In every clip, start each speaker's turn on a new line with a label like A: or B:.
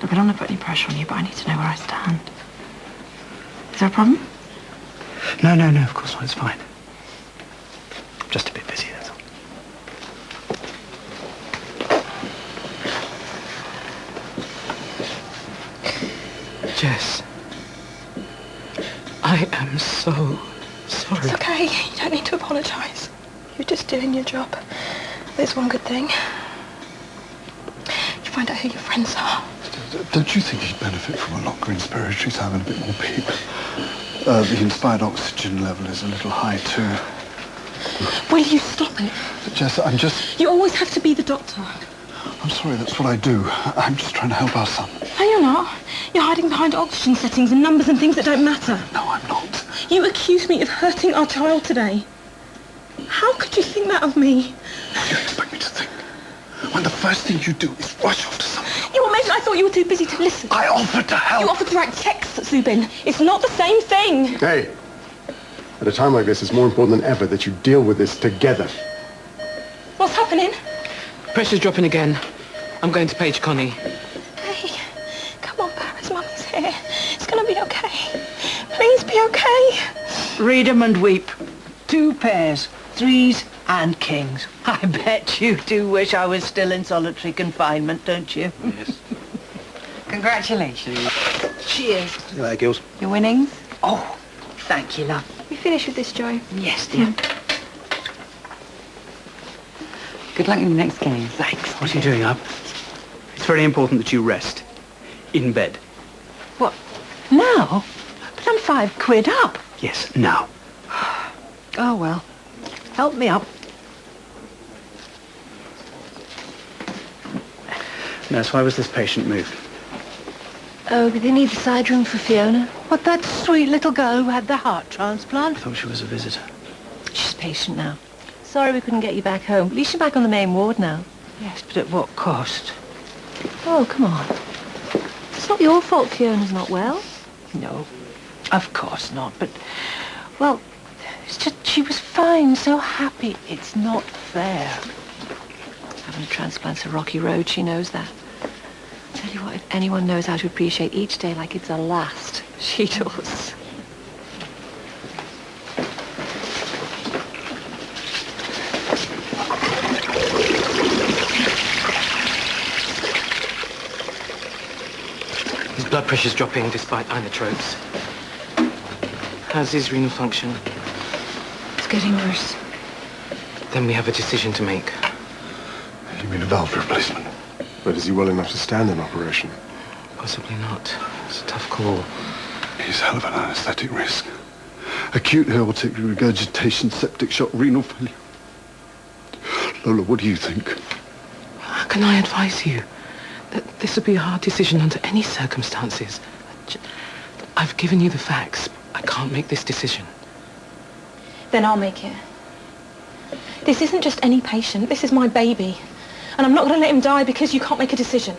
A: Look, I don't want to put any pressure on you, but I need to know where I stand. Is there a problem?
B: No, of course not. It's fine. I'm just a bit busy, that's all. Jess, I am so sorry.
A: It's okay. You don't need to apologise. You're just doing your job. There's one good thing. You find out who your friends are.
C: Don't you think you'd benefit from a longer inspiratory time and a bit more peep? The inspired oxygen level is a little high, too.
A: Will you stop it?
C: Jess, I'm just...
A: You always have to be the doctor.
C: I'm sorry, that's what I do. I'm just trying to help our son.
A: No, you're not. You're hiding behind oxygen settings and numbers and things that don't matter.
C: No, I'm not.
A: You accused me of hurting our child today. How could you think that of me?
C: What do you expect me to think? When the first thing you do is rush off to something.
A: You were maybe I thought you were too busy to listen.
C: I offered to help.
A: You offered to write texts, Zubin. It's not the same thing.
D: Hey, at a time like this, it's more important than ever that you deal with this together.
A: What's happening?
B: Pressure's dropping again. I'm going to page Connie.
A: Hey, come on, Paris. Mummy's here. It's going to be okay. Please be okay.
E: Read 'em and weep. 2 pairs, 3s and kings. I bet you do wish I was still in solitary confinement, don't you?
B: Yes.
E: Congratulations. Cheers.
B: See you later, girls.
E: Your winnings? Oh, thank you, love.
A: We finished with this, Joe?
E: Yes, dear. Good luck in the next game.
B: Thanks. What are you doing up? It's very important that you rest. In bed.
E: What? Now? But I'm £5 up.
B: Yes, now.
E: Oh, well. Help me up.
B: Nurse, why was this patient moved?
F: Oh, they need the side room for Fiona.
E: What, that sweet little girl who had the heart transplant?
B: I thought she was a visitor.
F: She's patient now. Sorry we couldn't get you back home. At least you're back on the main ward now.
E: Yes, but at what cost?
F: Oh, come on. It's not your fault Fiona's not well.
E: No, of course not, but, well, it's just she was fine, so happy. It's not fair.
F: Having a transplant's a rocky road, she knows that. Tell you what, if anyone knows how to appreciate each day like it's a last, she does.
B: His blood pressure's dropping despite inotropes. How's his renal function?
F: It's getting worse.
B: Then we have a decision to make.
C: You mean a valve replacement?
D: But is he well enough to stand an operation?
B: Possibly not. It's a tough call.
C: He's hell of an anaesthetic risk. Acute aortic regurgitation, septic shock, renal failure. Lola, what do you think?
B: How can I advise you? That this would be a hard decision under any circumstances. I've given you the facts. I can't make this decision.
A: Then I'll make it. This isn't just any patient. This is my baby. And I'm not going to let him die because you can't make a decision.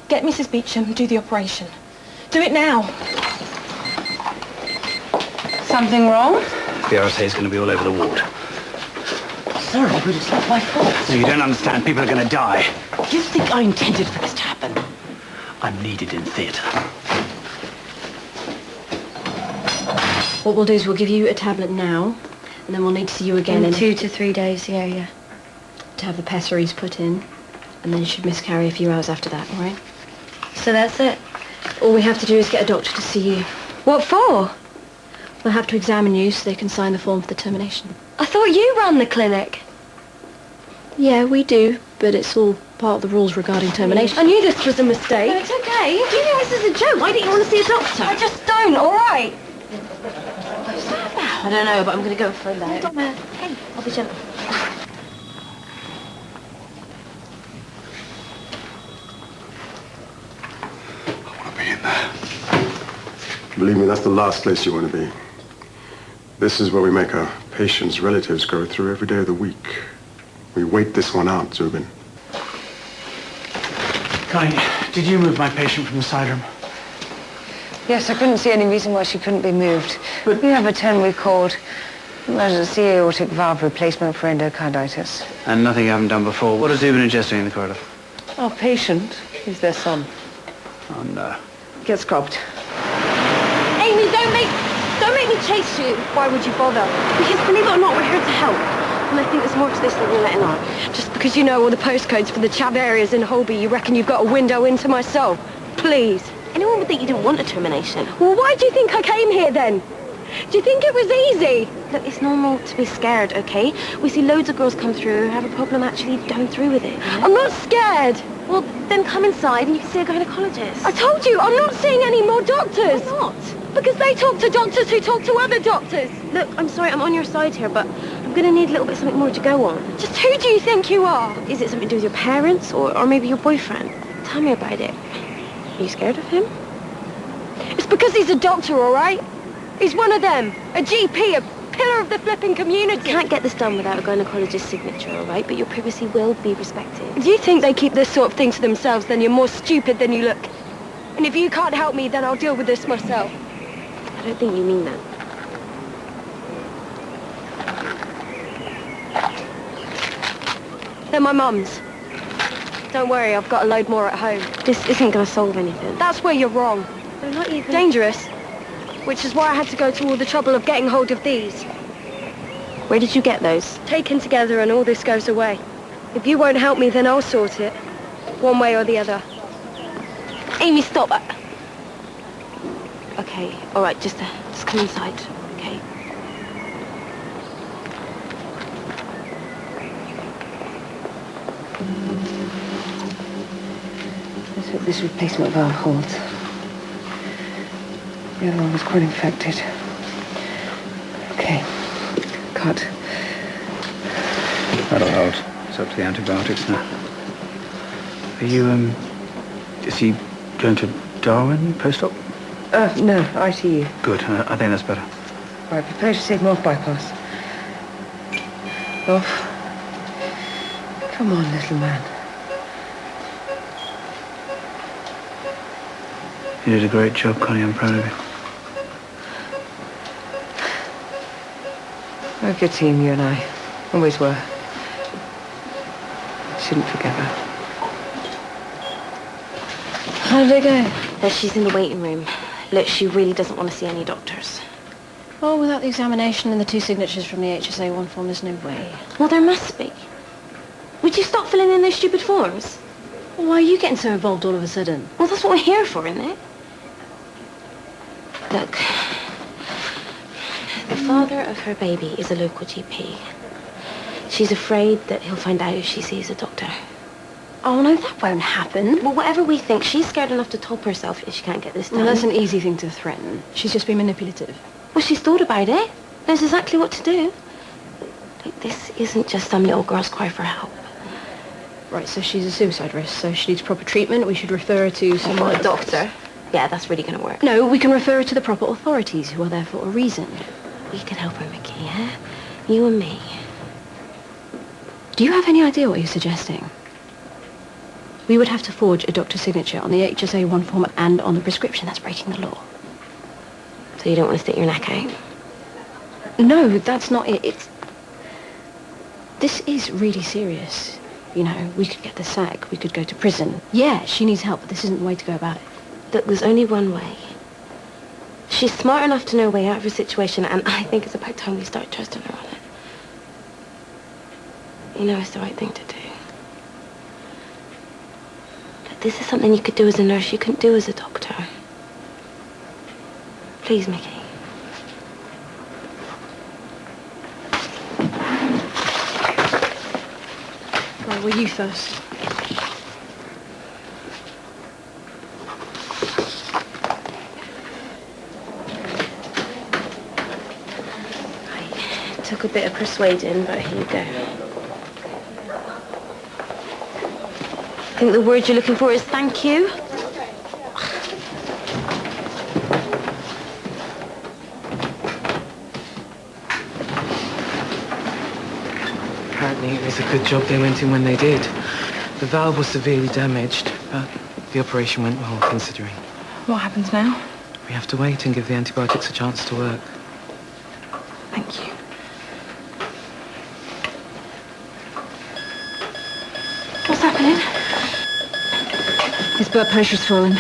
A: Get Mrs. Beecham and do the operation. Do it now.
E: Something wrong?
B: The RSA is going to be all over the ward.
E: Sorry, but it's not my fault.
B: No, you don't understand. People are going to die.
E: You think I intended for this to happen?
B: I'm needed in theatre.
F: What we'll do is we'll give you a tablet now, and then we'll need to see you again in 2 to 3 days, yeah. To have the pessaries put in, and then you should miscarry a few hours after that, all right? So that's it. All we have to do is get a doctor to see you.
G: What for?
F: We'll have to examine you so they can sign the form for the termination.
G: I thought you ran the clinic.
F: Yeah, we do, but it's all part of the rules regarding termination.
G: I knew this was a mistake.
F: No, it's okay. Do you know this is a joke? Why don't you want to see a doctor?
G: I just don't, all right?
F: I don't know, but I'm going to go for a leg. Hey, I'll be gentle.
C: I want to be in there.
D: Believe me, that's the last place you want to be. This is where we make our patients' relatives go through every day of the week. We wait this one out, Zubin.
B: Connie, did you move my patient from the side room?
H: Yes, I couldn't see any reason why she couldn't be moved. But we have a 10-week called emergency aortic valve replacement for endocarditis.
B: And nothing you haven't done before. What is Zubin and Jess doing in the corridor?
E: Our patient is their son.
I: And,
E: Get scrubbed.
G: Amy, don't make me chase you.
F: Why would you bother?
G: Because believe it or not, we're here to help. And I think there's more to this than you're letting on.
F: Just because you know all the postcodes for the chav areas in Holby, you reckon you've got a window into my soul? Please.
G: Anyone would think you didn't want a termination.
F: Well, why do you think I came here then? Do you think it was easy?
G: Look, it's normal to be scared, okay? We see loads of girls come through who have a problem actually going through with it.
F: I'm not scared.
G: Well, then come inside and you can see a gynecologist.
F: I told you, I'm not seeing any more doctors.
G: Why not?
F: Because they talk to doctors who talk to other doctors.
G: Look, I'm sorry, I'm on your side here, but I'm going to need a little bit something more to go on.
F: Just who do you think you are?
G: Is it something to do with your parents or maybe your boyfriend? Tell me about it. Are you scared of him?
F: It's because he's a doctor, all right? He's one of them. A GP, a pillar of the flipping community.
G: You can't get this done without a gynecologist's signature, all right? But your privacy will be respected.
F: If you think they keep this sort of thing to themselves, then you're more stupid than you look. And if you can't help me, then I'll deal with this myself.
G: I don't think you mean that.
F: They're my mum's. Don't worry, I've got a load more at home.
G: This isn't going to solve anything.
F: That's where you're wrong.
G: They're not even...
F: Dangerous. Which is why I had to go to all the trouble of getting hold of these.
G: Where did you get those?
F: Taken together and all this goes away. If you won't help me, then I'll sort it. One way or the other.
G: Amy, stop. Okay, all right, just come inside, okay?
H: Let's hope this replacement valve holds. The other one was quite infected. Okay. Cut.
I: that'll hold. It's up to the antibiotics now. Are you, is he going to Darwin post-op?
H: No, ITU.
I: Good, I think that's better.
H: Right, prepare to take him off bypass. Off. Come on, little man.
I: You did a great job, Connie. I'm proud of you.
H: We're a good team, you and I. Always were. Shouldn't forget that. How did it go?
G: She's in the waiting room. Look, she really doesn't want to see any doctors.
F: Well, without the examination and the 2 signatures from the HSA1 form, there's no way.
G: Well, there must be. Would you stop filling in those stupid forms?
F: Well, why are you getting so involved all of a sudden?
G: Well, that's what we're here for, isn't it? Look, the father of her baby is a local GP. She's afraid that he'll find out if she sees a doctor.
F: Oh, no, that won't happen.
G: Well, whatever we think, she's scared enough to top herself if she can't get this done.
F: Well, that's an easy thing to threaten. She's just been manipulative.
G: Well, she's thought about it. Knows exactly what to do. Look, this isn't just some little girl's cry for help.
F: Right, so she's a suicide risk, so she needs proper treatment. We should refer her to someone.
G: A doctor. Yeah, that's really going to work.
F: No, we can refer her to the proper authorities who are there for a reason.
G: We could help her, Mickey, yeah? You and me.
F: Do you have any idea what you're suggesting? We would have to forge a doctor's signature on the HSA1 form and on the prescription. That's breaking the law.
G: So you don't want to stick your neck out?
F: No, that's not it. This is really serious. You know, we could get the sack. We could go to prison. Yeah, she needs help, but this isn't the way to go about it.
G: Look, there's only one way. She's smart enough to know a way out of her situation, and I think it's about time we start trusting her on it. You know it's the right thing to do. But this is something you could do as a nurse you couldn't do as a doctor. Please, Mickey.
F: Well, will you first?
G: Took a bit of persuading, but here you go. I think the word you're looking for is thank you.
B: Apparently it was a good job they went in when they did. The valve was severely damaged, but the operation went well considering.
A: What happens now?
B: We have to wait and give the antibiotics a chance to work.
A: Thank you. What's happening?
F: His blood pressure's fallen.